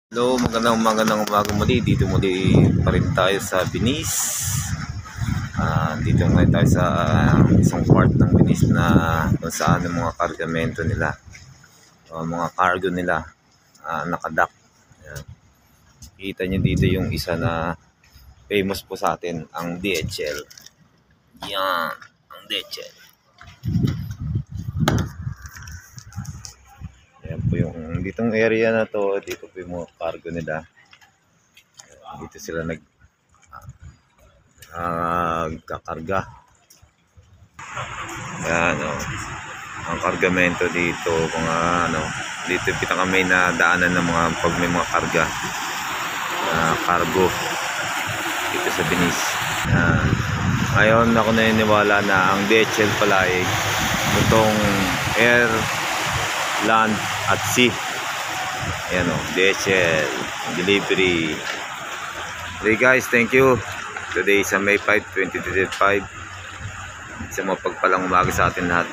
Hello, magandang umaga muli. Dito muli pa rin tayo sa Venice. Dito ngayon tayo sa isang part ng Venice na kung saan ang mga kargamento nila, mga cargo nila nakadock. Ayan. Kita nyo dito yung isa na famous po sa atin, ang DHL. Yan, ang DHL. Ayan po yung ditong area na to, dito po yung mga cargo nila. Dito sila kakarga. Ayan, ang kargamento dito, mga dito yung pinaka main na daanan ng mga pag may mga karga, cargo dito sa Venice. Ngayon ako naniniwala na ang DHL pala ay itong air, land at sea. Ayan DHL delivery. Okay guys, thank you. Today is May 5, 2025. Sa mapagpalang umaga sa atin lahat.